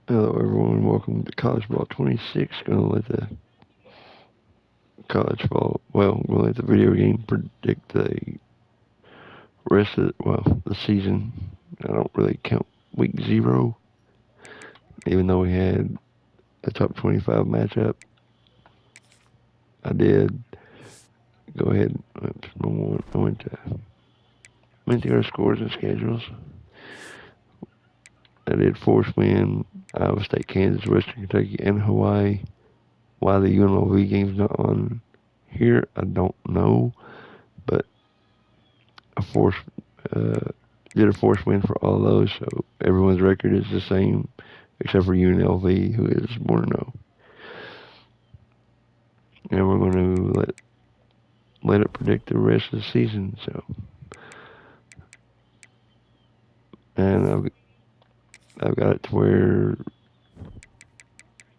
Hello, everyone. Welcome to College Ball 26. Gonna let the gonna let the video game predict the the season. I don't really count week zero, even though we had a top 25 matchup. I did go ahead. I went to our scores and schedules. I did force win Iowa State, Kansas, Western Kentucky, and Hawaii. Why the UNLV game's not on here, I don't know, but a force uh, did a force win for all those, so everyone's record is the same except for UNLV, who is 1-0. And we're going to let it predict the rest of the season. So, and I've got it to where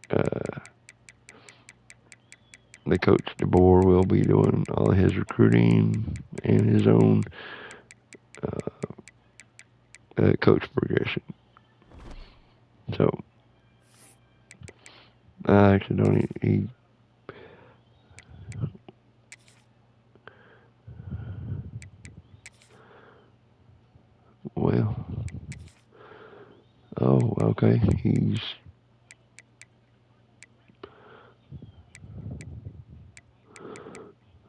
uh, the coach DeBoer will be doing all of his recruiting and his own coach progression. So I actually don't. Well, oh, okay. He's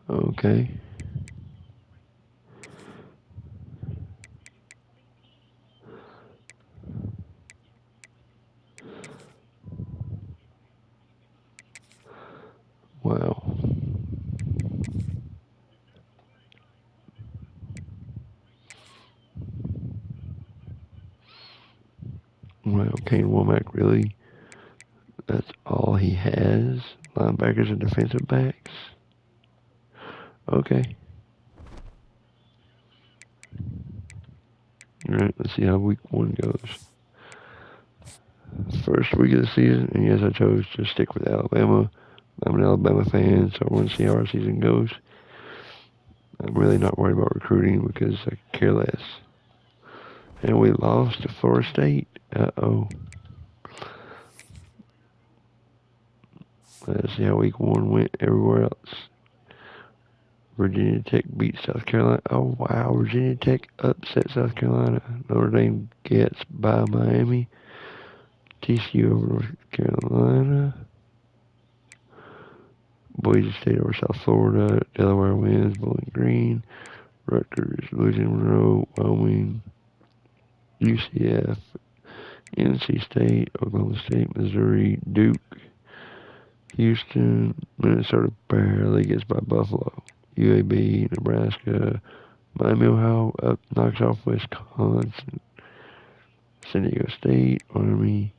okay. Wow. Wow. Kane Womack really. That's all he has. Linebackers and defensive backs. Okay. All right. Let's see how week one goes. First week of the season, and yes, I chose to stick with Alabama. I'm an Alabama fan, so I want to see how our season goes. I'm really not worried about recruiting because I care less. And we lost to Florida State. Uh-oh. Let's see how week one went everywhere else. Virginia Tech beat South Carolina. Oh, wow. Virginia Tech upset South Carolina. Notre Dame gets by Miami. TCU over North Carolina. Boise State over South Florida. Delaware wins. Bowling Green. Rutgers, Louisiana Monroe, Wyoming, UCF, NC State, Oklahoma State, Missouri, Duke, Houston, Minnesota barely gets by Buffalo. UAB, Nebraska, Miami, Ohio knocks off Wisconsin. San Diego State, Army,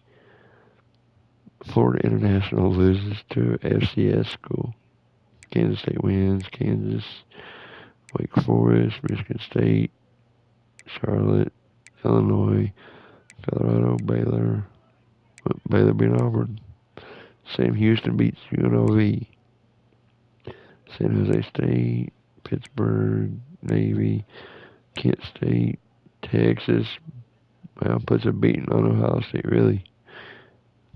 Florida International loses to FCS school. Kansas State wins. Kansas, Wake Forest, Michigan State, Charlotte, Illinois, Colorado, Baylor beat Auburn. Sam Houston beats UNLV. San Jose State, Pittsburgh, Navy, Kent State, Texas. Well, puts a beating on Ohio State, really.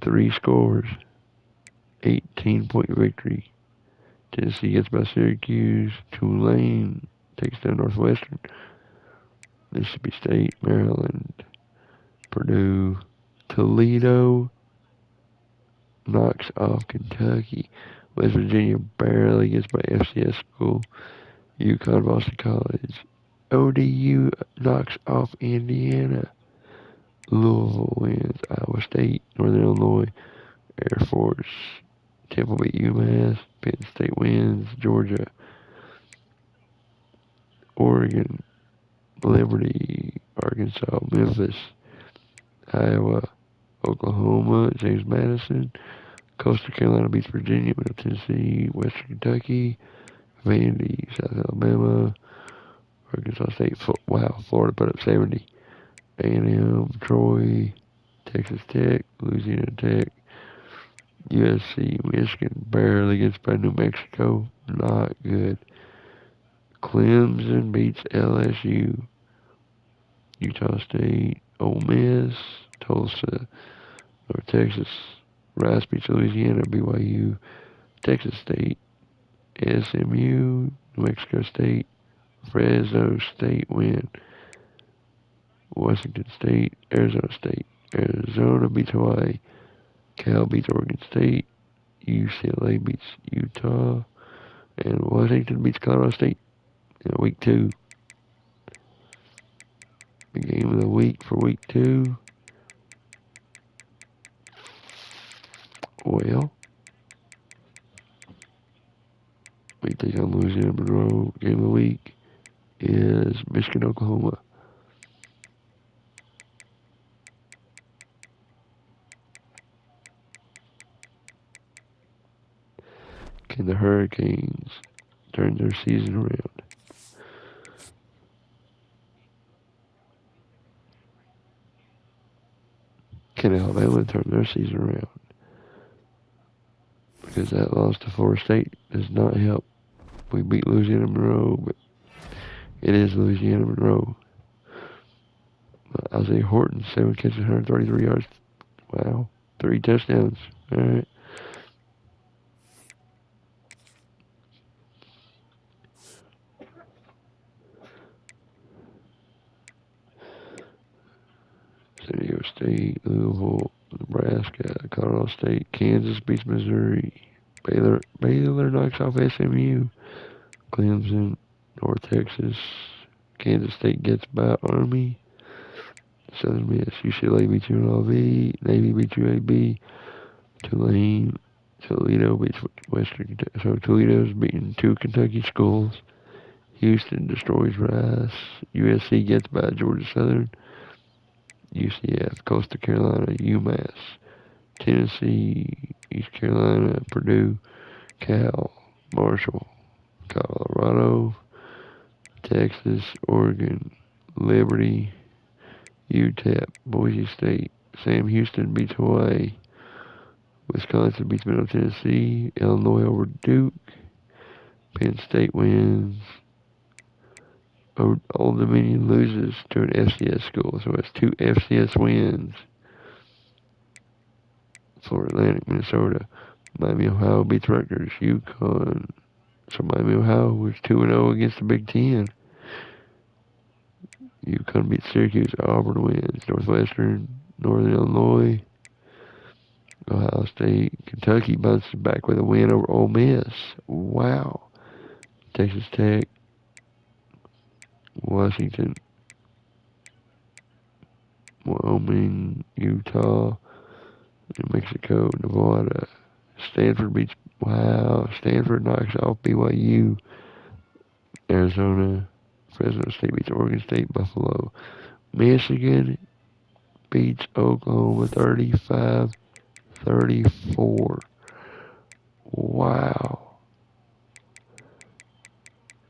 Three scores, 18-point victory. Tennessee gets by Syracuse. Tulane takes down Northwestern. Mississippi State, Maryland, Purdue, Toledo knocks off Kentucky. West Virginia barely gets by FCS school. UConn, Boston College. ODU knocks off Indiana. Louisville wins. Iowa State, Northern Illinois, Air Force. Temple beat UMass. Penn State wins. Georgia, Oregon, Liberty, Arkansas, Memphis, Iowa, Oklahoma, James Madison. Coastal Carolina beats Virginia, Middle Tennessee, Western Kentucky, Vandy, South Alabama, Arkansas State. Wow, Florida put up 70. A&M, Troy, Texas Tech, Louisiana Tech, USC, Michigan barely gets by New Mexico. Not good. Clemson beats LSU. Utah State, Ole Miss, Tulsa, North Texas, Rice beats Louisiana, BYU, Texas State, SMU, New Mexico State, Fresno State win, Washington State, Arizona State, Arizona beats Hawaii, Cal beats Oregon State, UCLA beats Utah, and Washington beats Colorado State in week 2. The game of the week for week 2. Well, we take on Louisiana Monroe. Game of the week is Michigan, Oklahoma. Can the Hurricanes turn their season around? Can Alabama turn their season around? Because that loss to Florida State does not help. We beat Louisiana Monroe, but it is Louisiana Monroe. Isaiah Horton, 7 catches, 133 yards. Wow. 3 touchdowns. All right. San Diego State, Louisville, Nebraska, Colorado State, Kansas beats Missouri. Baylor knocks off SMU. Clemson, North Texas, Kansas State gets by Army. Southern Miss, UCLA beats UNLV. Navy beats UAB. Tulane, Toledo beats Western Kentucky. So Toledo's beating 2 Kentucky schools. Houston destroys Rice. USC gets by Georgia Southern. UCF, Coastal Carolina, UMass, Tennessee, East Carolina, Purdue, Cal, Marshall, Colorado, Texas, Oregon, Liberty, UTEP, Boise State, Sam Houston beats Hawaii, Wisconsin beats Middle Tennessee, Illinois over Duke, Penn State wins, Old Dominion loses to an FCS school, so it's 2 FCS wins for Atlantic, Minnesota. Miami, Ohio beats Rutgers, UConn. So Miami, Ohio was 2-0 against the Big Ten. UConn beats Syracuse, Auburn wins, Northwestern, Northern Illinois, Ohio State, Kentucky bounces back with a win over Ole Miss. Wow. Texas Tech, Washington, Wyoming, Utah, New Mexico, Nevada. Stanford beats, wow, Stanford knocks off BYU. Arizona, Fresno State beats Oregon State, Buffalo. Michigan beats Oklahoma 35-34. Wow.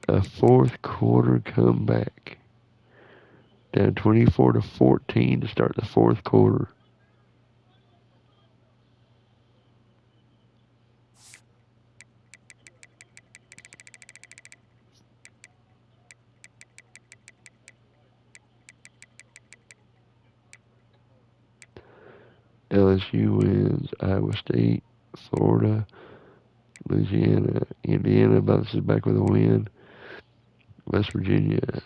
A fourth quarter comeback. Down 24-14 to start the fourth quarter. LSU wins. Iowa State, Florida, Louisiana, Indiana bounces back with a win. West Virginia,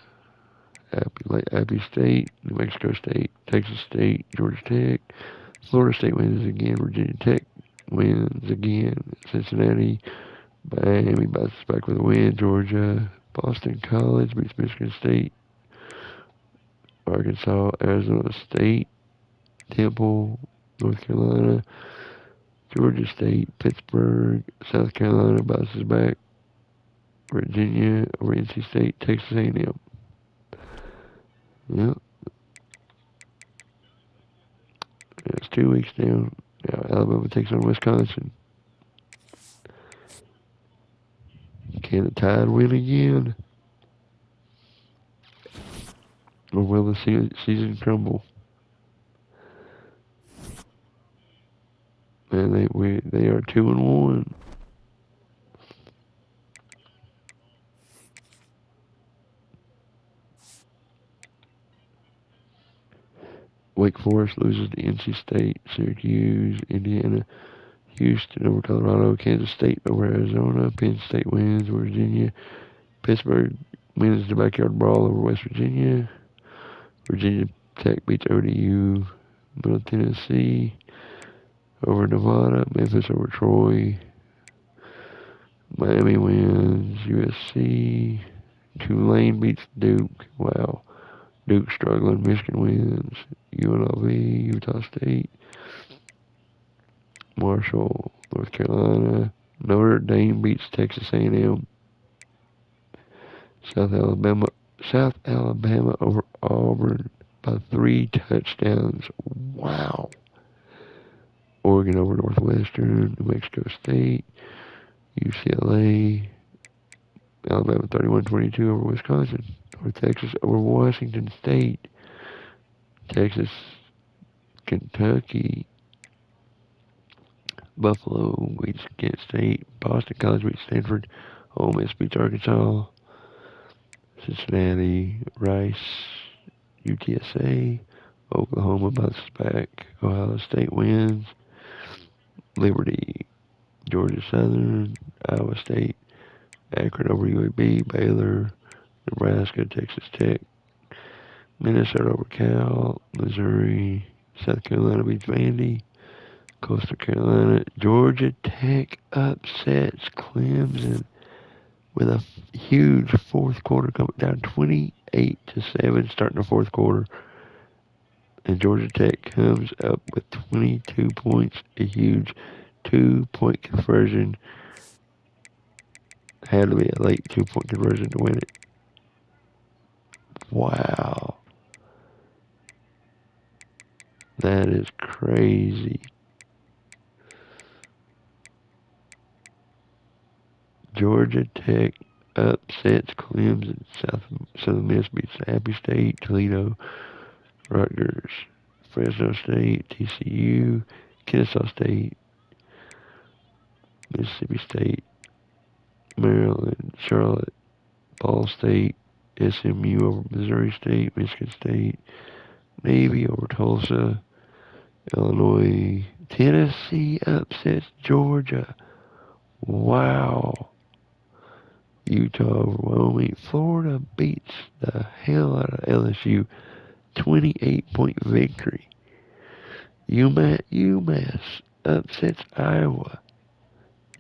Appy State, New Mexico State, Texas State, Georgia Tech. Florida State wins again. Virginia Tech wins again. Cincinnati, Miami bounces back with a win. Georgia, Boston College beats Michigan State. Arkansas, Arizona State, Temple, North Carolina, Georgia State, Pittsburgh, South Carolina bounces back. Virginia over NC State, Texas A&M. Yep, it's 2 weeks down. Now Alabama takes on Wisconsin. Can the Tide win again? Or will the season crumble? Man, they are 2-1. Wake Forest loses to NC State. Syracuse, Indiana, Houston over Colorado. Kansas State over Arizona. Penn State wins over Virginia. Pittsburgh wins the backyard brawl over West Virginia. Virginia Tech beats ODU. Middle Tennessee over Nevada. Memphis over Troy. Miami wins. USC. Tulane beats Duke. Wow. Duke struggling. Michigan wins. UNLV. Utah State. Marshall. North Carolina. Notre Dame beats Texas A&M. South Alabama. South Alabama over Auburn by 3 touchdowns. Wow. Oregon over Northwestern. New Mexico State. UCLA. Alabama 31-22 over Wisconsin. North Texas over Washington State. Texas, Kentucky. Buffalo beats Kent State. Boston College beats Stanford. Ole Miss beats Arkansas. Cincinnati, Rice, UTSA. Oklahoma bounces back. Ohio State wins. Liberty, Georgia Southern. Iowa State. Akron over UAB. Baylor. Nebraska, Texas Tech. Minnesota over Cal. Missouri. South Carolina beats Vandy. Coastal Carolina. Georgia Tech upsets Clemson with a huge fourth quarter coming down 28-7 starting the fourth quarter. And Georgia Tech comes up with 22 points, a huge 2-point conversion. Had to be a late 2-point conversion to win it. Wow. That is crazy. Georgia Tech upsets Clemson. Southern Miss beats Happy State, Toledo, Rutgers, Fresno State, TCU, Kennesaw State, Mississippi State, Maryland, Charlotte, Ball State, SMU over Missouri State, Michigan State, Navy over Tulsa, Illinois, Tennessee upsets Georgia. Wow. Utah over Wyoming. Florida beats the hell out of LSU. 28-point victory. UMass upsets Iowa.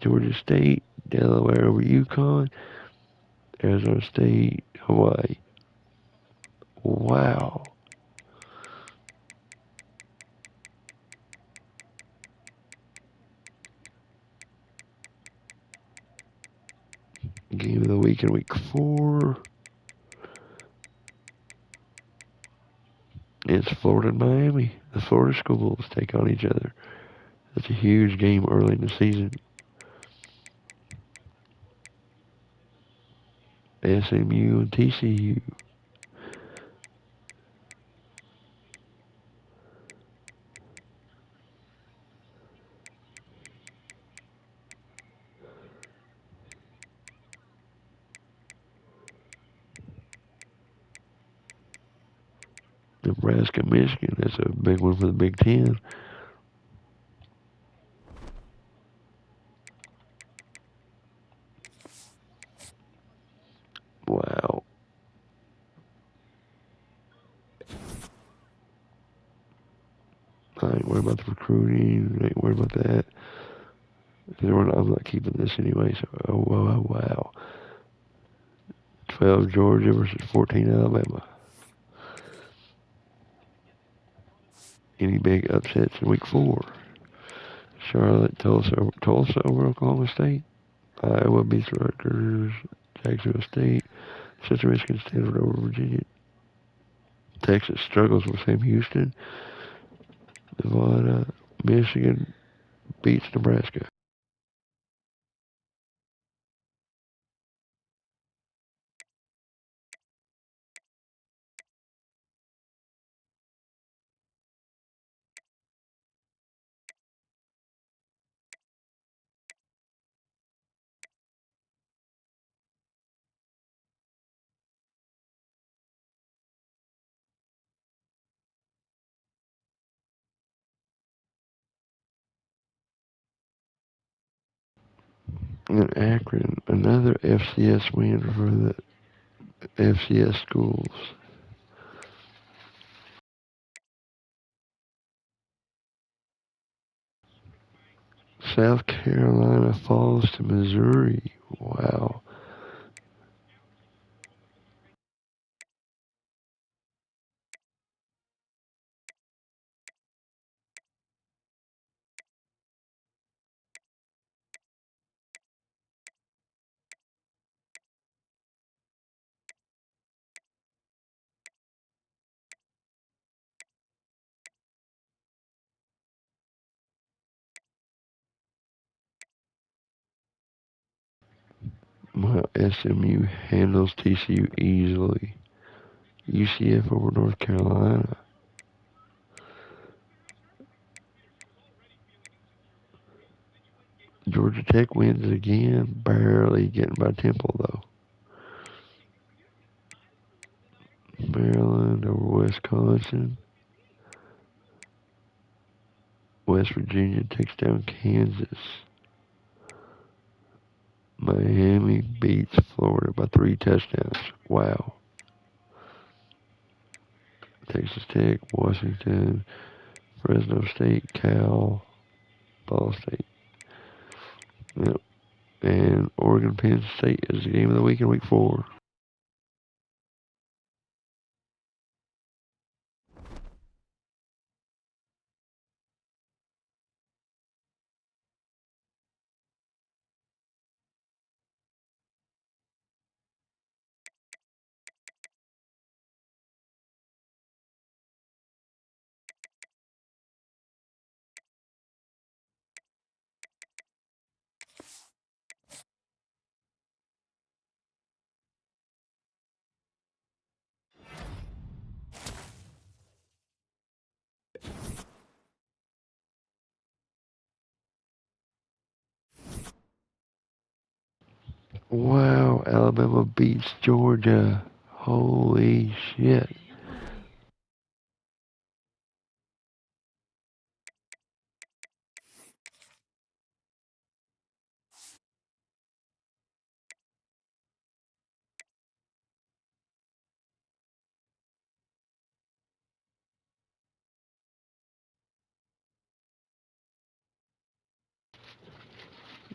Georgia State, Delaware over Yukon. Arizona State, Hawaii. Wow. Game of the week in week 4. It's Florida and Miami. The Florida schools take on each other. That's a huge game early in the season. SMU and TCU. Nebraska, Michigan. That's a big one for the Big Ten. Wow. I ain't worried about the recruiting. I ain't worried about that. I'm not keeping this anyway. So, wow. 12 Georgia versus 14 Alabama. Any big upsets in week 4? Charlotte, Tulsa over Oklahoma State. Iowa beats Rutgers. Jacksonville State. Central Michigan Stanford over Virginia. Texas struggles with Sam Houston. Nevada, Michigan beats Nebraska. In Akron, another FCS win for the FCS schools. South Carolina falls to Missouri. Wow. Wow. SMU handles TCU easily. UCF over North Carolina. Georgia Tech wins again, barely getting by Temple though. Maryland over Wisconsin. West Virginia takes down Kansas. Miami beats Florida by 3 touchdowns. Wow. Texas Tech, Washington, Fresno State, Cal, Ball State. Yep. And Oregon Penn State is the game of the week in week 4. Wow, Alabama beats Georgia. Holy shit.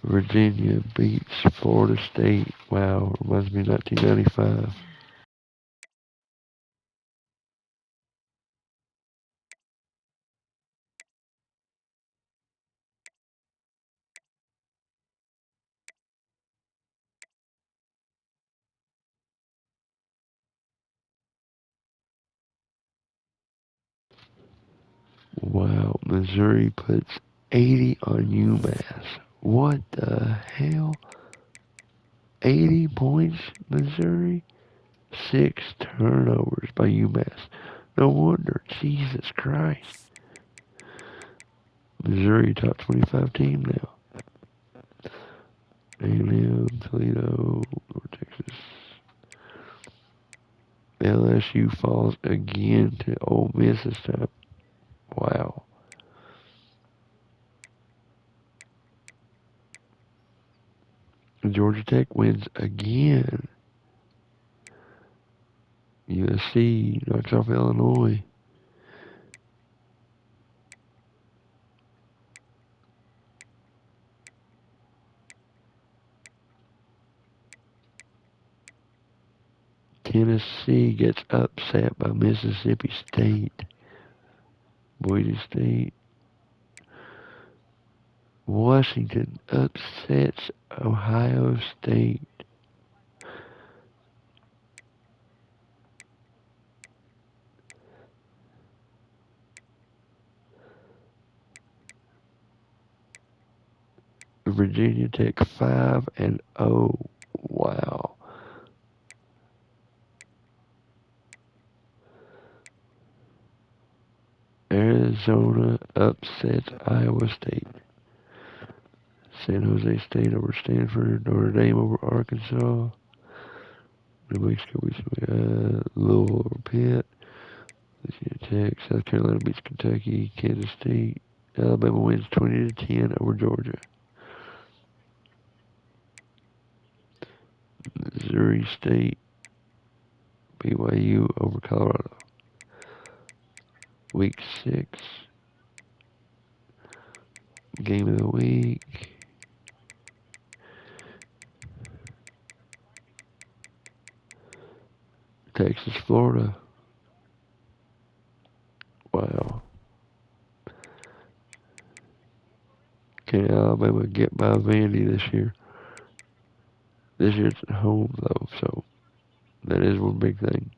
Virginia beats Florida State. Wow, reminds me of 1995. Wow, Missouri puts 80 on UMass. What the hell? 80 points, Missouri? 6 turnovers by UMass. No wonder. Jesus Christ. Missouri top 25 team now. A&M, Toledo, North Texas. LSU falls again to Ole Miss this time. Wow. Georgia Tech wins again. USC knocks off Illinois. Tennessee gets upset by Mississippi State. Boise State. Washington upsets Ohio State. Virginia Tech 5-0. Wow. Arizona upsets Iowa State. San Jose State over Stanford. Notre Dame over Arkansas. New Mexico beats Louisville over Pitt. Louisiana Tech. South Carolina beats Kentucky. Kansas State. Alabama wins 20-10 over Georgia. Missouri State, BYU over Colorado. Week 6, game of the week. Texas, Florida. Wow. Can Alabama get by Vandy this year? This year it's at home though, so that is one big thing.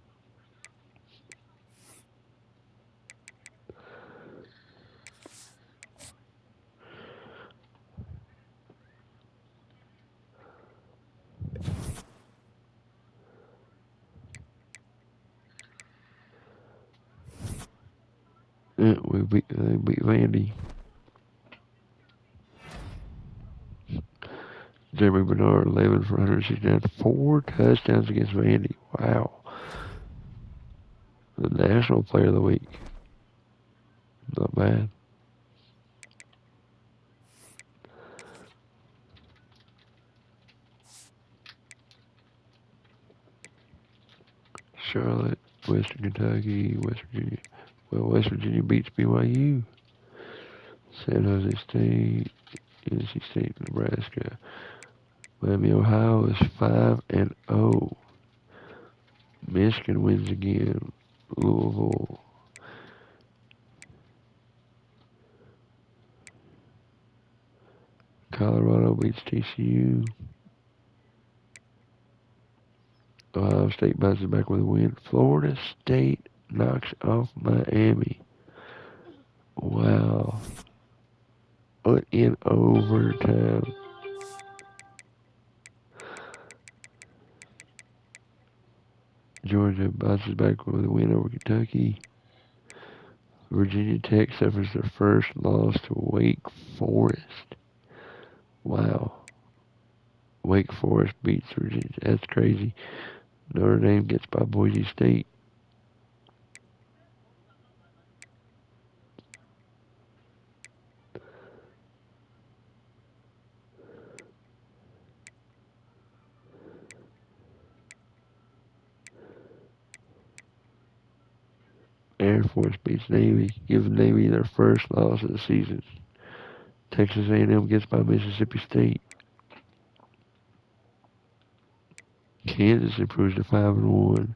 Yeah, they beat Vandy. Jeremy Bernard, 11 for 169, 4 touchdowns against Vandy. Wow. The National Player of the Week. Not bad. Charlotte, Western Kentucky, West Virginia. Well, West Virginia beats BYU. San Jose State, NC State, Nebraska. Miami, Ohio is 5-0. Michigan wins again. Louisville. Colorado beats TCU. Ohio State bounces back with a win. Florida State knocks off Miami. Wow. But in overtime. Georgia bounces back with a win over Kentucky. Virginia Tech suffers their first loss to Wake Forest. Wow. Wake Forest beats Virginia. That's crazy. Notre Dame gets by Boise State. Air Force beats Navy, gives Navy their first loss of the season. Texas A&M gets by Mississippi State. Kansas improves to 5-1.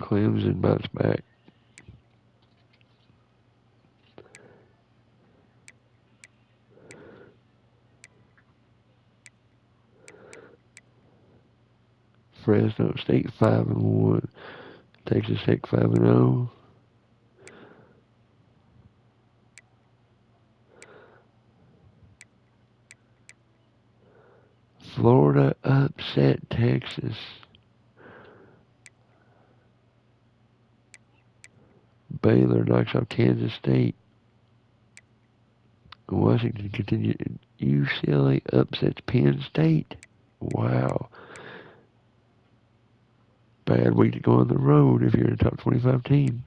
Clemson bounce back. Fresno State 5-1. Texas Tech 5-0. Florida upset Texas. Baylor knocks off Kansas State. Washington continued. UCLA upsets Penn State. Wow. Bad week to go on the road if you're in a top 25 team.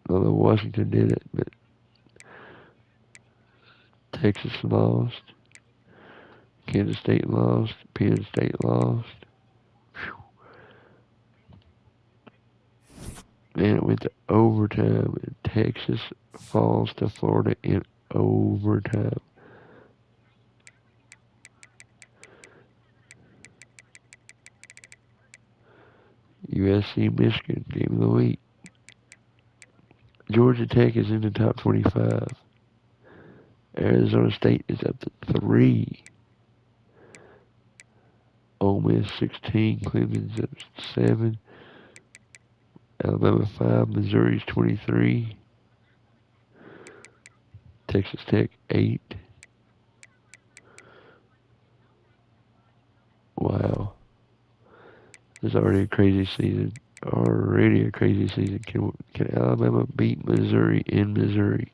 Although Washington did it, but Texas lost. Kansas State lost. Penn State lost. And it went to overtime. And Texas falls to Florida in overtime. USC Michigan game of the week. Georgia Tech is in the top 25. Arizona State is up to 3. Ole Miss 16. Clemson's up to 7. Alabama 5. Missouri's 23. Texas Tech 8. Wow. It's already a crazy season. Already a crazy season. Can Alabama beat Missouri in Missouri?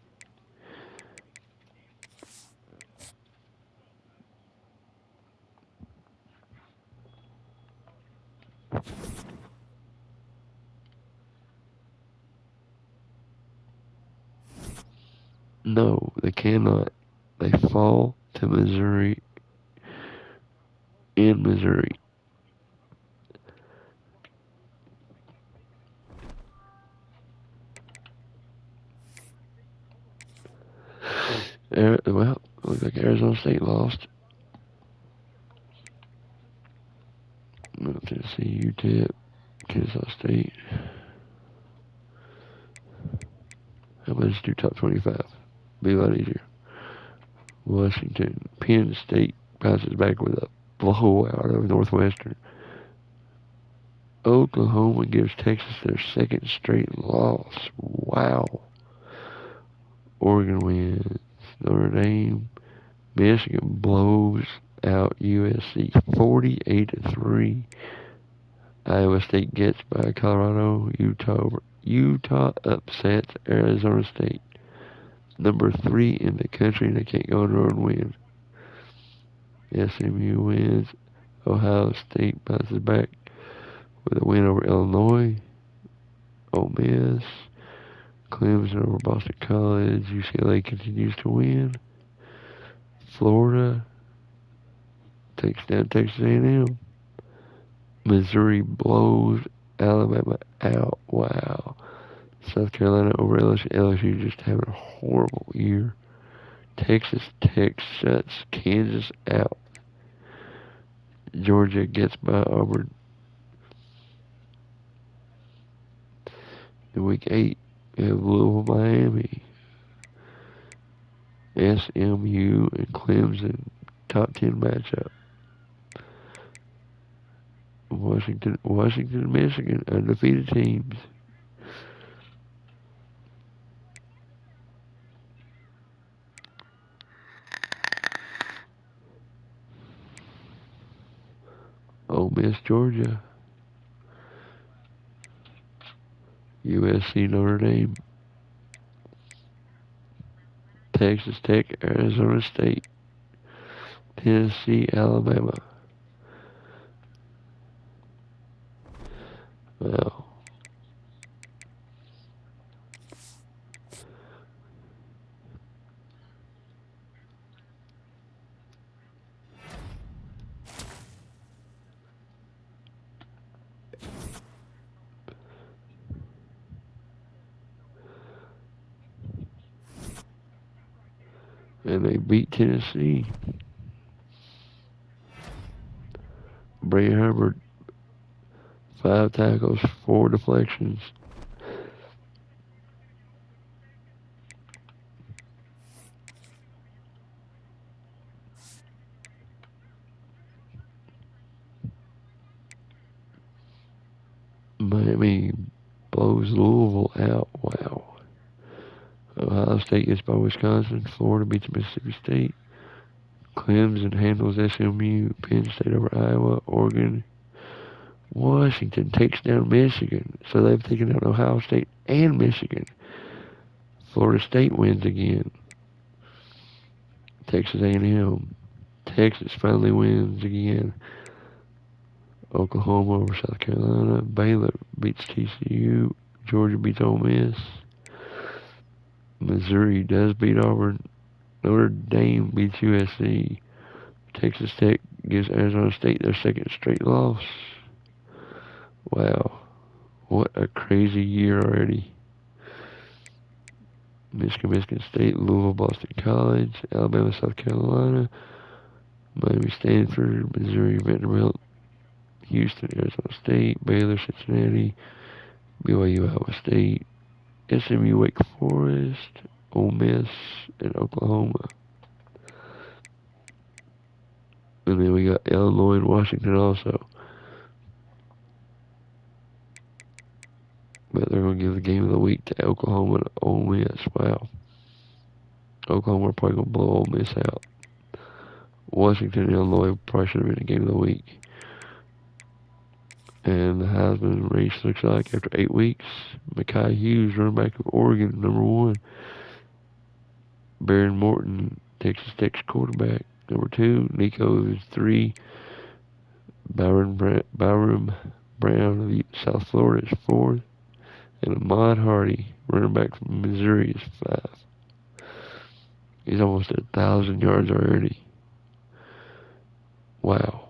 No, they cannot. They fall to Missouri in Missouri. Well, looks like Arizona State lost. Tennessee, UTEP, Kansas State. How about just do top 25? Be a lot easier. Washington, Penn State bounces back with a blowout over Northwestern. Oklahoma gives Texas their second straight loss. Wow. Oregon wins. Notre Dame. Michigan blows out USC 48-3. Iowa State gets by Colorado. Utah upsets Arizona State. Number 3 in the country, and they can't go on the road and win. SMU wins. Ohio State bounces back with a win over Illinois. Ole Miss. Clemson over Boston College. UCLA continues to win. Florida takes down Texas A&M. Missouri blows Alabama out. Wow. South Carolina over LSU. LSU just having a horrible year. Texas Tech shuts Kansas out. Georgia gets by Auburn. In week 8, we have Louisville, Miami, SMU, and Clemson. Top 10 matchup. Washington, and Michigan, undefeated teams. Ole Miss, Georgia, USC, Notre Dame, Texas Tech, Arizona State, Tennessee, Alabama. Well, and they beat Tennessee. Bray Hubbard, 5 tackles, 4 deflections. Miami blows Louisville out. Wow. Ohio State gets by Wisconsin. Florida beats Mississippi State. Clemson handles SMU. Penn State over Iowa. Oregon. Washington takes down Michigan. So they've taken down Ohio State and Michigan. Florida State wins again. Texas A&M. Texas finally wins again. Oklahoma over South Carolina. Baylor beats TCU. Georgia beats Ole Miss. Missouri does beat Auburn. Notre Dame beats USC. Texas Tech gives Arizona State their second straight loss. Wow. What a crazy year already. Michigan State, Louisville, Boston College, Alabama, South Carolina, Miami, Stanford, Missouri, Vanderbilt, Houston, Arizona State, Baylor, Cincinnati, BYU, Iowa State, SMU, Wake Forest, Ole Miss, and Oklahoma. And then we got Illinois and Washington also. But they're going to give the game of the week to Oklahoma and Ole Miss. Wow. Oklahoma are probably going to blow Ole Miss out. Washington and Illinois probably should have been the game of the week. And the Heisman race looks like after 8 weeks, Mekhi Hughes, running back of Oregon, #1. Baron Morton, Texas Tech's quarterback, #2. Nico is 3. Byron Brown of South Florida is 4th. And Ahmad Hardy, running back from Missouri, is 5. He's almost at 1,000 yards already. Wow.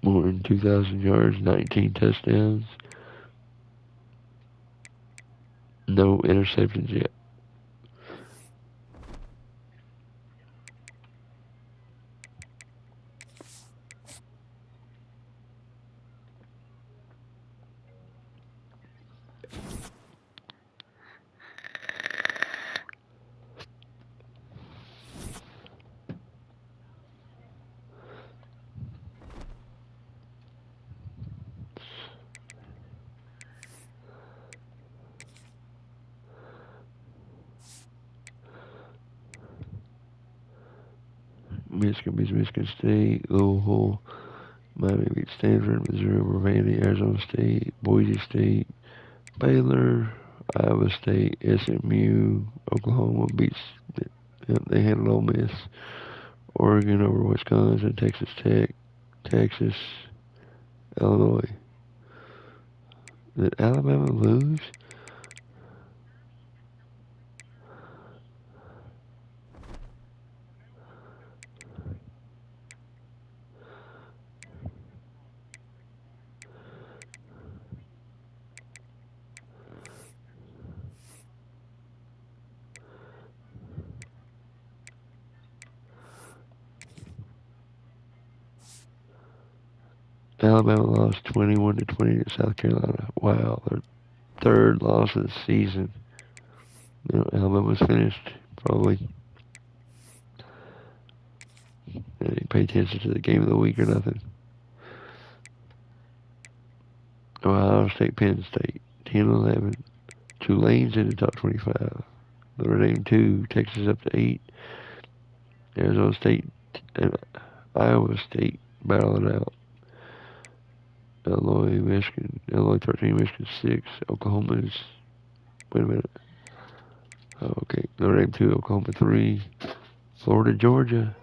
More than 2,000 yards, 19 touchdowns, no interceptions yet. Michigan beats Michigan State, Louisville, Miami beats Stanford, Missouri over Vandy, Arizona State, Boise State, Baylor, Iowa State, SMU, Oklahoma beats, yep, they handled Ole Miss, Oregon over Wisconsin, Texas Tech, Texas, Illinois. Did Alabama lose? Alabama lost 21-20 to South Carolina. Wow, their third loss of the season. You know, Alabama's finished, probably. They didn't pay attention to the game of the week or nothing. Ohio State, Penn State, 10-11. Tulane's in the top 25. Notre Dame 2, Texas up to 8. Arizona State and Iowa State battling out. Illinois, Michigan, Illinois 13, Michigan 6. Oklahoma's, wait a minute. Oh, okay, Notre Dame 2, Oklahoma 3. Florida, Georgia.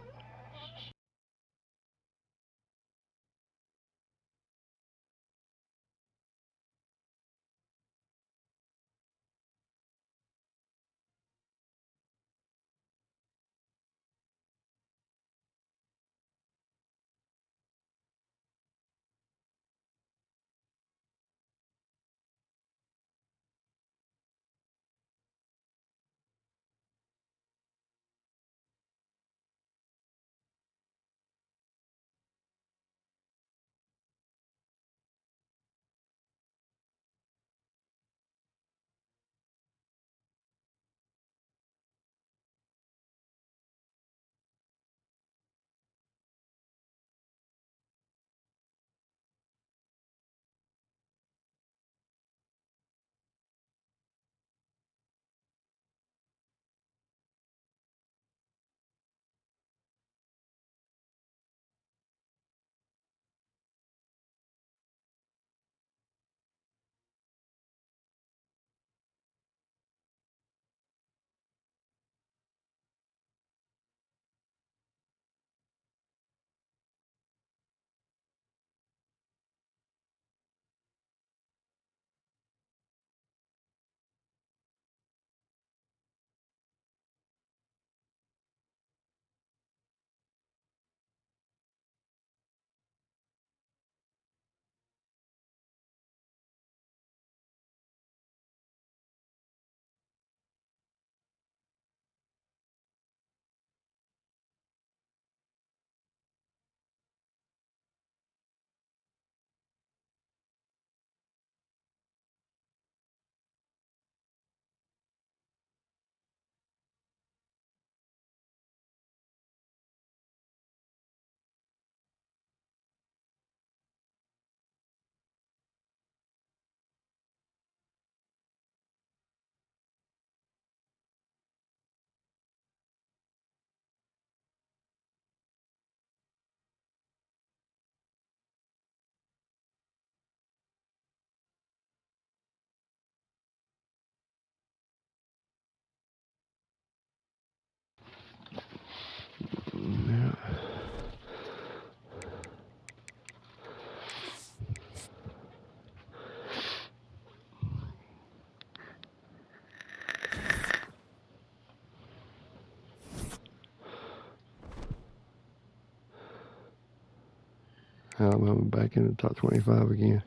Alabama back in the top 25 again.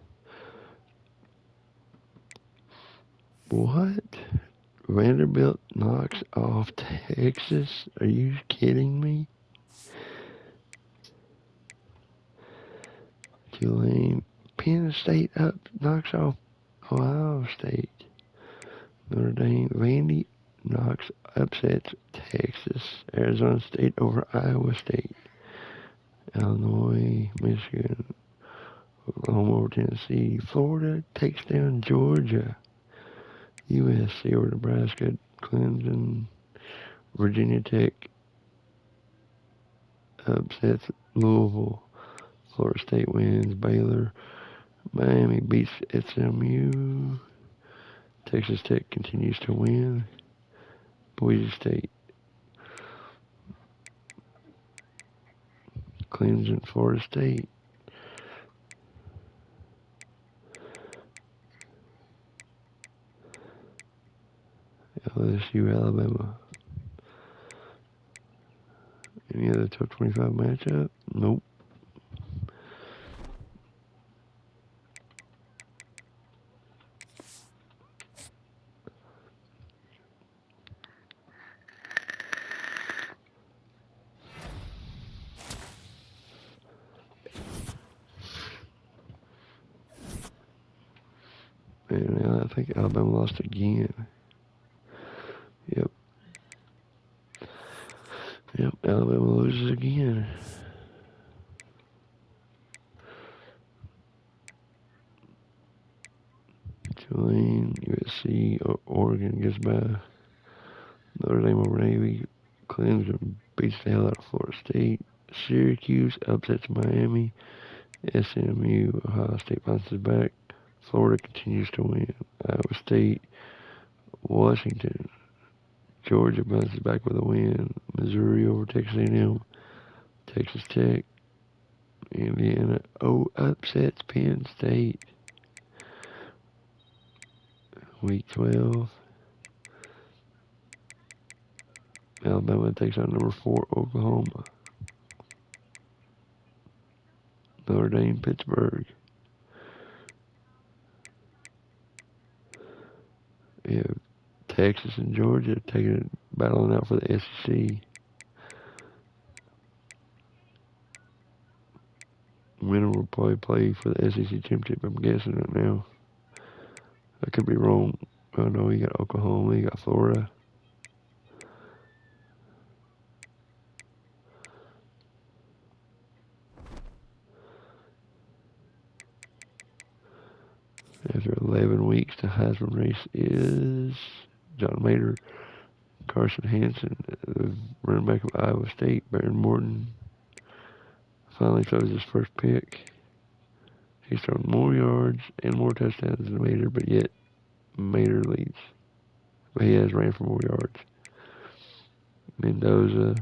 What? Vanderbilt knocks off Texas? Are you kidding me? Tulane. Penn State knocks off Ohio State. Notre Dame. Vandy upsets Texas. Arizona State over Iowa State. Illinois, Michigan, Oklahoma over Tennessee. Florida takes down Georgia. USC over Nebraska. Clemson. Virginia Tech upsets Louisville. Florida State wins. Baylor. Miami beats SMU. Texas Tech continues to win. Boise State. Clemson, Florida State. LSU, Alabama. Any other top 25 matchup? Nope. And now I think Alabama lost again. Yep. Yep, Alabama loses again. Tulane, USC, Oregon gets by. Notre Dame over Navy. Clemson beats the hell out of Florida State. Syracuse upsets Miami. SMU, Ohio State bounces back. Florida continues to win. Iowa State, Washington, Georgia bounces back with a win. Missouri over Texas A&M. Texas Tech, Indiana, upsets Penn State. Week 12. Alabama takes on number 4 Oklahoma. Notre Dame, Pittsburgh. Yeah, Texas and Georgia battling out for the SEC. Winner will probably play for the SEC championship, I'm guessing right now. I could be wrong. Oh no, you got Oklahoma, you got Florida. After 11 weeks, the Heisman race is John Mater, Carson Hansen, running back of Iowa State. Baron Morton finally throws his first pick. He's thrown more yards and more touchdowns than Mater, but yet Mater leads. But he has ran for more yards. Mendoza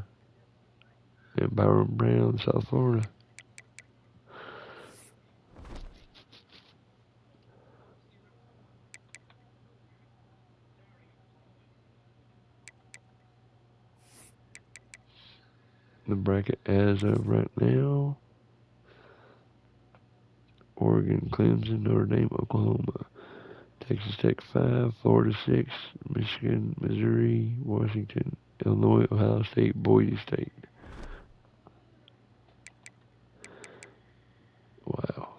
and Byron Brown, South Florida. The bracket as of right now: Oregon, Clemson, Notre Dame, Oklahoma, Texas Tech 5, Florida 6, Michigan, Missouri, Washington, Illinois, Ohio State, Boise State. Wow.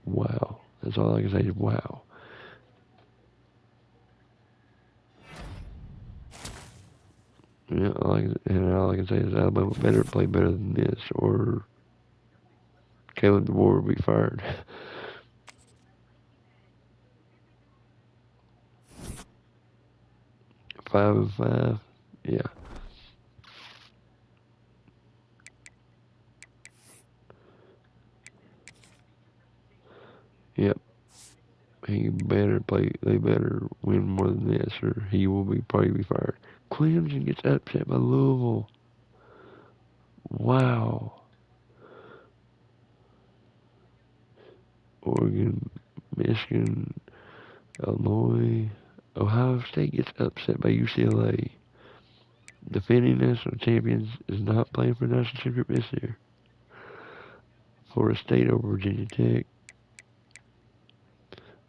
Wow. That's all I can say is wow. Yeah, all I can say is Alabama better play better than this, or Caleb DeBoer will be fired. 5-5. Yeah. Yep. He better play. They better win more than this, or he will probably be fired. Clemson gets upset by Louisville. Wow. Oregon, Michigan, Illinois, Ohio State gets upset by UCLA. Defending national champions is not playing for national championship this year. Florida State over Virginia Tech.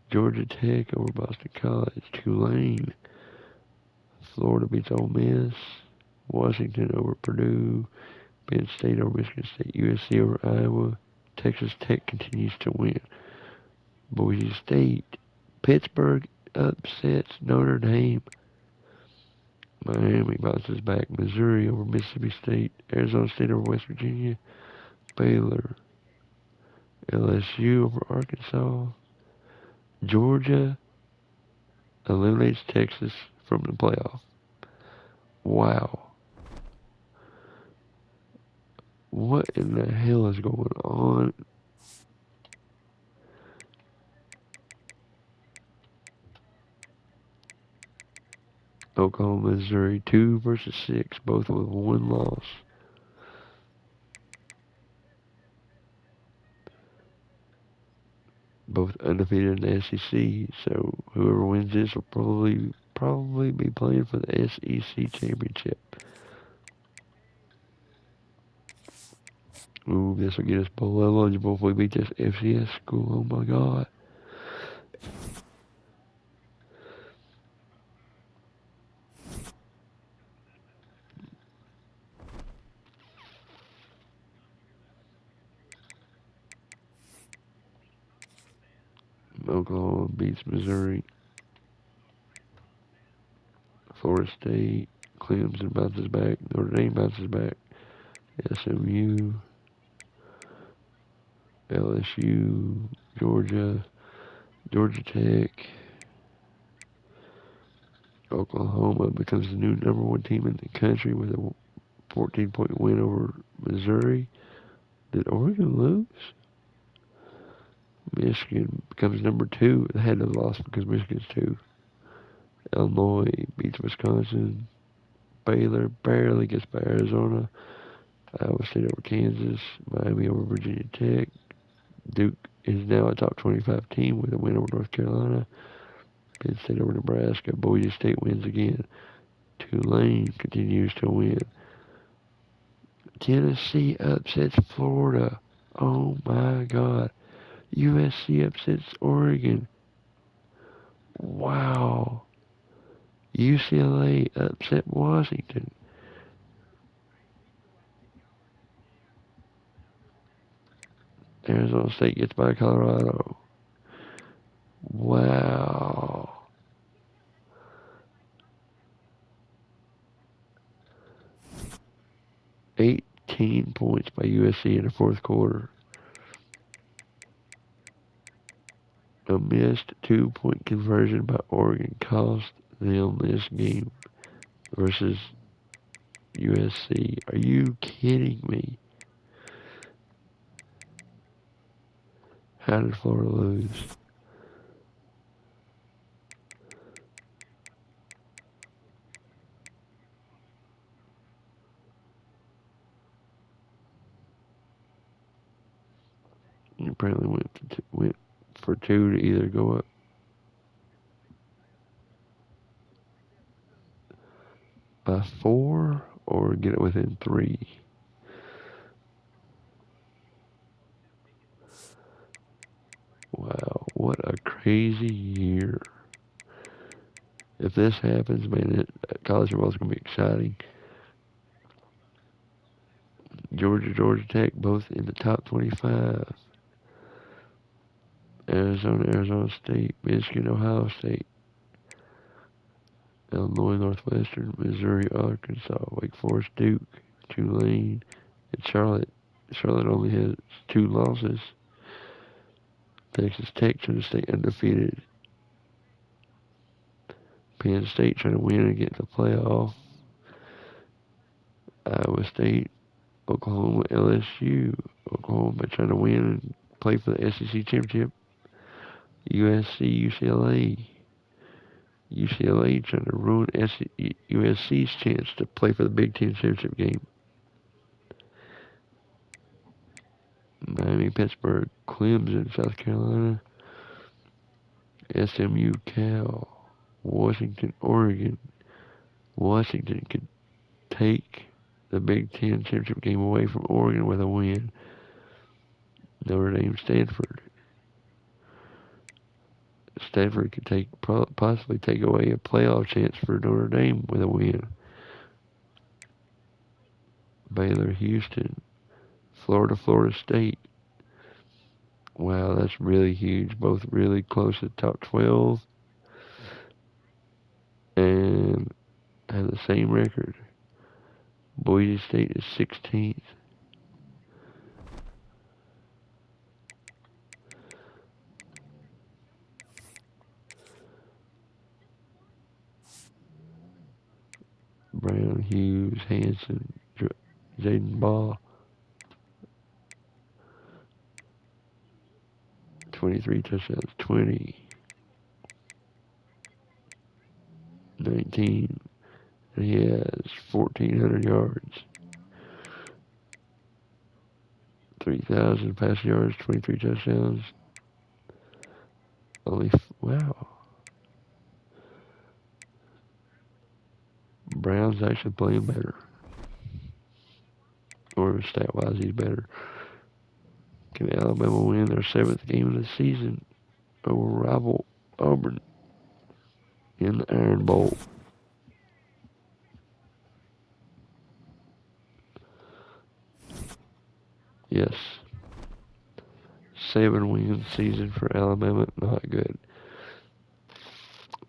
Georgia Tech over Boston College. Tulane. Florida beats Ole Miss. Washington over Purdue. Penn State over Michigan State. USC over Iowa. Texas Tech continues to win. Boise State. Pittsburgh upsets Notre Dame. Miami bounces back. Missouri over Mississippi State. Arizona State over West Virginia. Baylor. LSU over Arkansas. Georgia eliminates Texas from the playoff. Wow. What in the hell is going on? Oklahoma, Missouri, 2 versus 6, both with one loss. Both undefeated in the SEC, so whoever wins this will probably be playing for the SEC championship. Ooh, this will get us bowl eligible if we beat this FCS school. Oh my God. Oklahoma beats Missouri. Florida State. Clemson bounces back. Notre Dame bounces back. SMU. LSU. Georgia. Georgia Tech. Oklahoma becomes the new number one team in the country with a 14-point win over Missouri. Did Oregon lose? Michigan becomes number two. They had to have lost because Michigan's two. Illinois beats Wisconsin. Baylor barely gets by Arizona. Iowa State over Kansas. Miami over Virginia Tech. Duke is now a top 25 team with a win over North Carolina. Penn State over Nebraska. Boise State wins again. Tulane continues to win. Tennessee upsets Florida. Oh my God. USC upsets Oregon. Wow. UCLA upset Washington. Arizona State gets by Colorado. Wow. 18 points by USC in the fourth quarter. A missed 2-point conversion by Oregon cost them this game versus USC. Are you kidding me? How did Florida lose? He apparently went for two to either go up by 4 or get it within 3. Wow, what a crazy year. If this happens, man, college football is going to be exciting. Georgia Tech, both in the top 25. Arizona State, Michigan, Ohio State, Illinois, Northwestern, Missouri, Arkansas, Wake Forest, Duke, Tulane, and Charlotte. Charlotte only has 2 losses. Texas Tech trying to stay undefeated. Penn State trying to win and get to the playoff. Iowa State, Oklahoma, LSU. Oklahoma trying to win and play for the SEC championship. USC, UCLA. UCLA trying to ruin USC's chance to play for the Big Ten championship game. Miami, Pittsburgh, Clemson, South Carolina. SMU, Cal. Washington, Oregon. Washington could take the Big Ten championship game away from Oregon with a win. Notre Dame, Stanford. Stanford could possibly take away a playoff chance for Notre Dame with a win. Baylor, Houston, Florida, Florida State. Wow, that's really huge. Both really close to top 12 and have the same record. Boise State is 16th. Brown, Hughes, Hanson, Jaden Ball. 23 touchdowns, 20, 19, and he has 1,400 yards, 3,000 passing yards, 23 touchdowns. Wow. Brown's actually playing better. Or stat-wise, he's better. Can Alabama win their 7th game of the season over rival Auburn in the Iron Bowl? Yes. 7-win season for Alabama. Not good.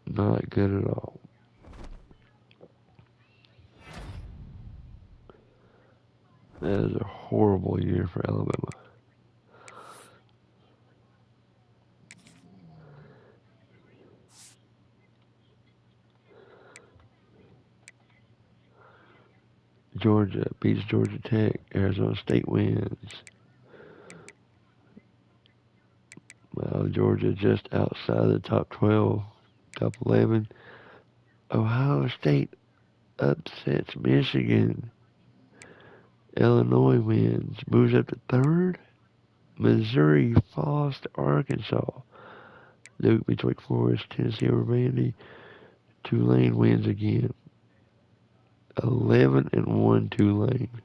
Not good at all. That is a horrible year for Alabama. Georgia beats Georgia Tech. Arizona State wins. Well, Georgia just outside the top 12, top 11. Ohio State upsets Michigan. Illinois wins, moves up to 3rd. Missouri falls to Arkansas. Duke beats Wake Forest. Tennessee over Vandy. Tulane wins again. 11-1 Tulane.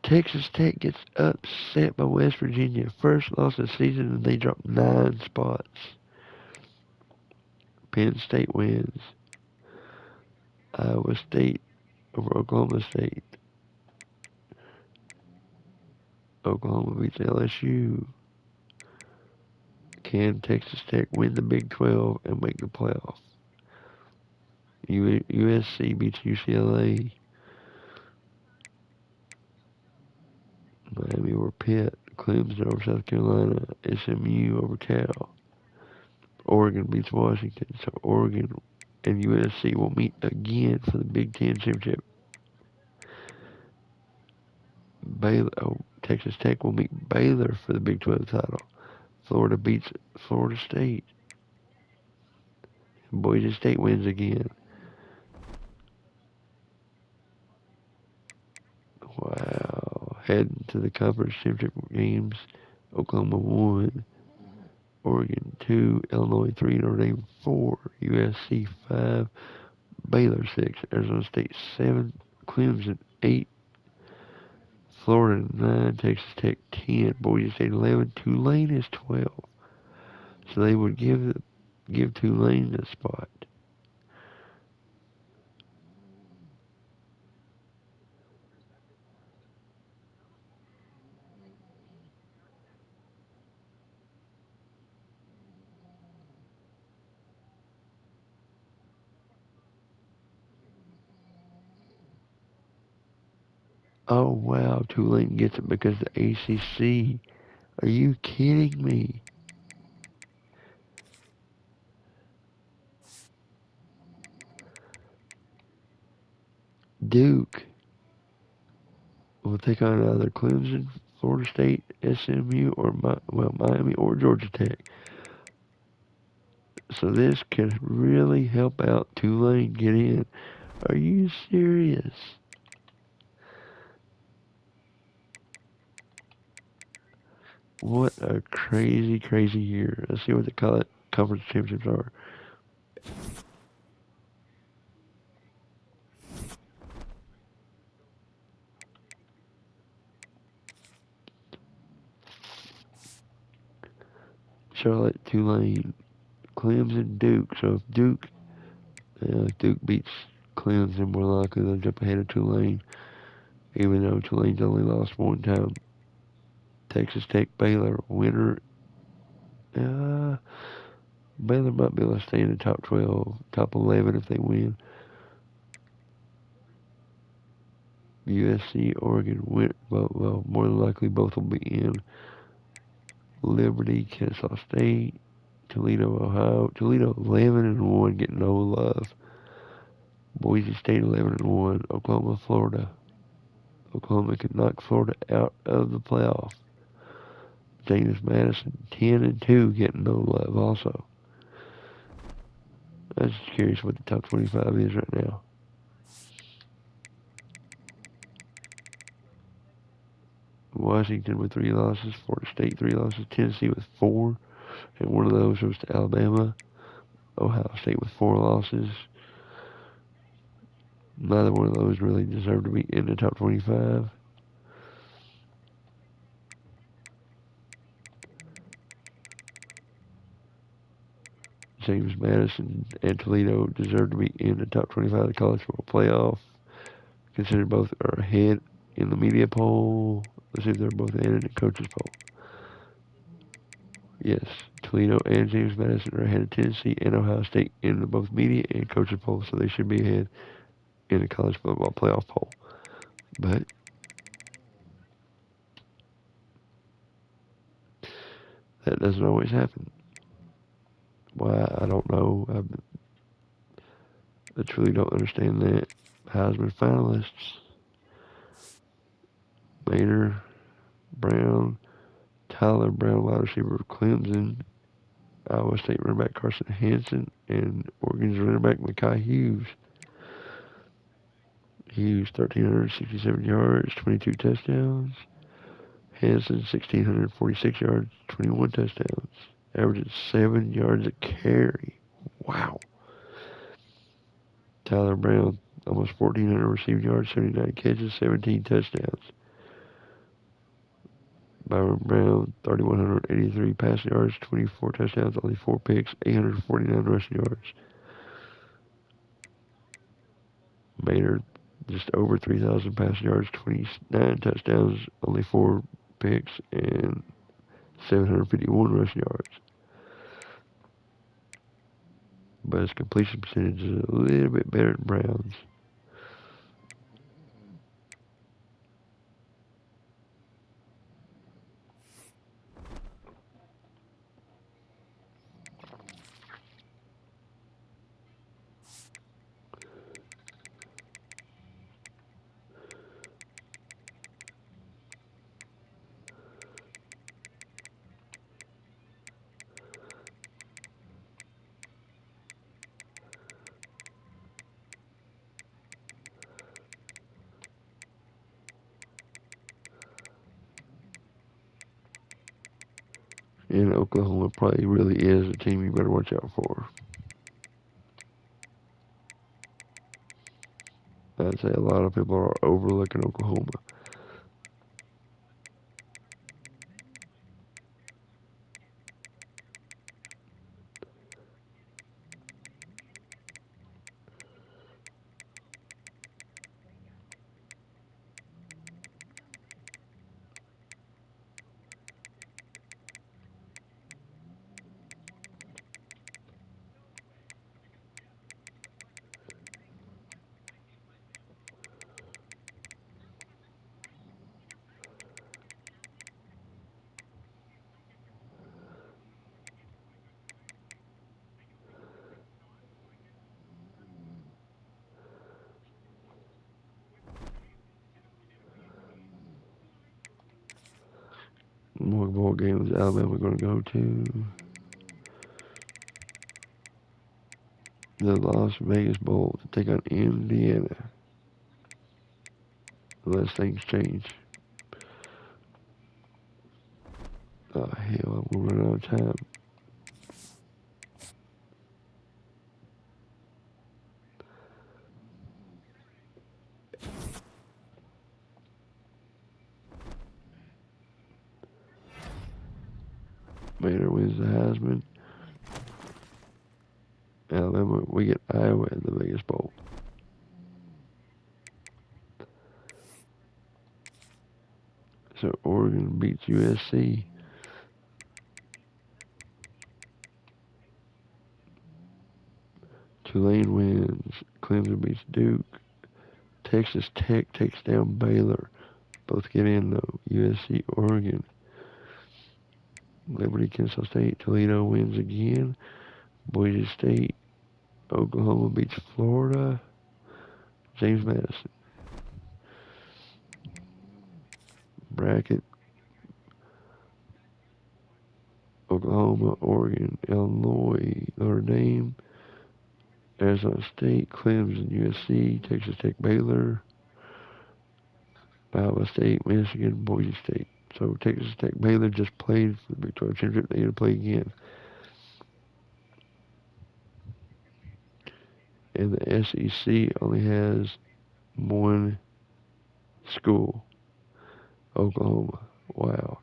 Texas Tech gets upset by West Virginia. First loss of the season, and they drop 9 spots. Penn State wins. Iowa State over Oklahoma State. Oklahoma beats LSU. Can Texas Tech win the Big 12 and make the playoff? USC beats UCLA. Miami over Pitt. Clemson over South Carolina. SMU over Cal. Oregon beats Washington. So Oregon and USC will meet again for the Big Ten championship. Texas Tech will meet Baylor for the Big 12 title. Florida beats Florida State. Boise State wins again. Wow. Heading to the conference championship games. Oklahoma 1. Oregon 2. Illinois 3. Notre Dame 4. USC 5. Baylor 6. Arizona State 7. Clemson 8. Florida 9. Texas Tech 10. Boise State 11. Tulane is 12. So they would give Tulane the spot. Oh wow, Tulane gets it because the ACC. Are you kidding me? Duke will take on either Clemson, Florida State, SMU, or Miami or Georgia Tech. So this could really help out Tulane get in. Are you serious? What a crazy, crazy year. Let's see what the conference championships are. Charlotte, Tulane, Clemson, Duke. So if Duke beats Clemson, more likely they'll jump ahead of Tulane, even though Tulane's only lost one time. Texas Tech, Baylor, winner. Uh, Baylor might be able to stay in the top 12, top 11 if they win. USC, Oregon, win. Well, more than likely both will be in. Liberty, Kennesaw State, Toledo, Ohio. Toledo 11-1, getting no love. Boise State 11-1. Oklahoma, Florida. Oklahoma could knock Florida out of the playoff. James Madison 10-2, getting no love also. I'm just curious what the top 25 is right now. Washington with 3 losses, Florida State 3 losses, Tennessee with 4, and one of those was to Alabama. Ohio State with 4 losses. Neither one of those really deserve to be in the top 25. James Madison and Toledo deserve to be in the top 25 of the college football playoff. Considered both are ahead in the media poll. Let's see if they're both ahead in the coaches poll. Yes, Toledo and James Madison are ahead of Tennessee and Ohio State in the both media and coaches poll, so they should be ahead in the college football playoff poll. But that doesn't always happen. Why, I don't know. I truly don't understand that. Heisman finalists: Maynard, Brown, Tyler Brown, wide receiver of Clemson, Iowa State running back Carson Hansen, and Oregon's running back Mekhi Hughes. Hughes, 1,367 yards, 22 touchdowns. Hansen, 1,646 yards, 21 touchdowns. Averaging 7 yards a carry. Wow. Tyler Brown, almost 1,400 receiving yards, 79 catches, 17 touchdowns. Byron Brown, 3,183 passing yards, 24 touchdowns, only 4 picks, 849 rushing yards. Maynard, just over 3,000 passing yards, 29 touchdowns, only 4 picks, and 751 rushing yards. But his completion percentage is a little bit better than Brown's. And Oklahoma probably really is a team you better watch out for. I'd say a lot of people are overlooking Oklahoma. What ball game is Alabama going to go to? The Las Vegas Bowl to take on Indiana. Unless things change. Oh, hell, I'm going to run out of time. Baylor wins the Heisman. Alabama, we get Iowa in the Vegas Bowl. So Oregon beats USC. Tulane wins. Clemson beats Duke. Texas Tech takes down Baylor. Both get in though. USC, Oregon. Liberty, Kansas State. Toledo wins again. Boise State. Oklahoma beats Florida. James Madison. Bracket. Oklahoma, Oregon, Illinois, Notre Dame, Arizona State, Clemson, USC, Texas Tech, Baylor, Iowa State, Michigan, Boise State. So Texas Tech, Baylor just played for the Big 12 Championship. They need to play again. And the SEC only has one school, Oklahoma. Wow.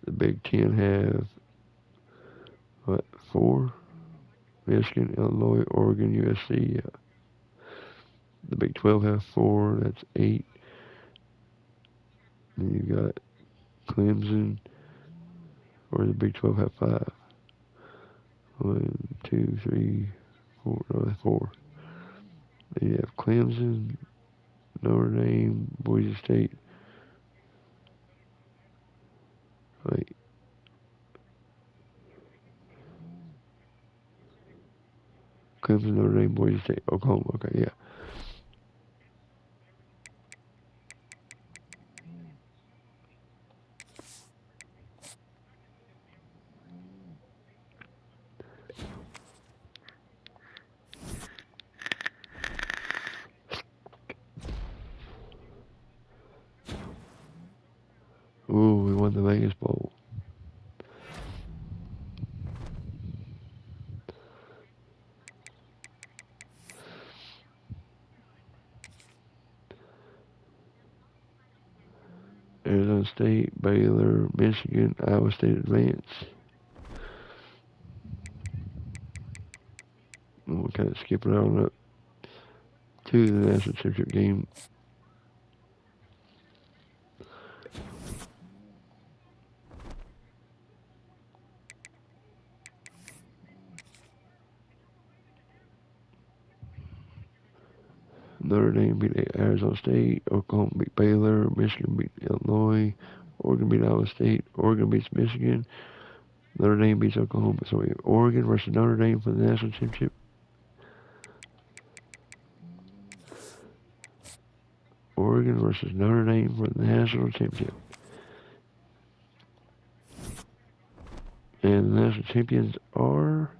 The Big Ten have, what, four? Michigan, Illinois, Oregon, USC. Yeah. The Big 12 have four. That's eight. Then you got Clemson, or the Big 12 have five. One, two, three, four. No, that's four. Then you have Clemson, Notre Dame, Boise State. Wait. Clemson, Notre Dame, Boise State, Oklahoma. Okay, yeah. Ooh, we won the Vegas Bowl. Arizona State, Baylor, Michigan, Iowa State advance. And we'll kind of skip it on up to the national championship game. Notre Dame beat Arizona State, Oklahoma beat Baylor, Michigan beat Illinois, Oregon beat Iowa State, Oregon beats Michigan, Notre Dame beats Oklahoma. So we have Oregon versus Notre Dame for the national championship. Oregon versus Notre Dame for the national championship. And the national champions are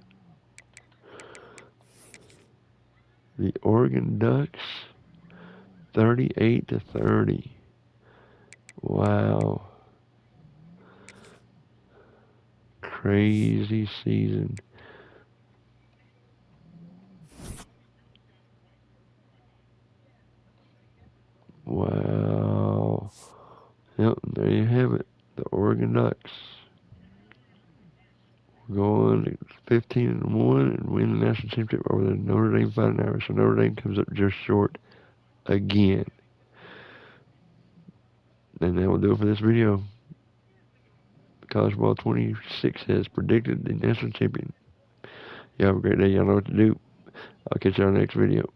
the Oregon Ducks, 38-30. Wow. Crazy season. Wow. Yep, there you have it. The Oregon Ducks going 15-1 and win the national championship over the Notre Dame Fighting Irish. So Notre Dame comes up just short again. And that will do it for this video. College Ball 26 has predicted the national champion. Y'all have a great day. Y'all know what to do. I'll catch you on the next video.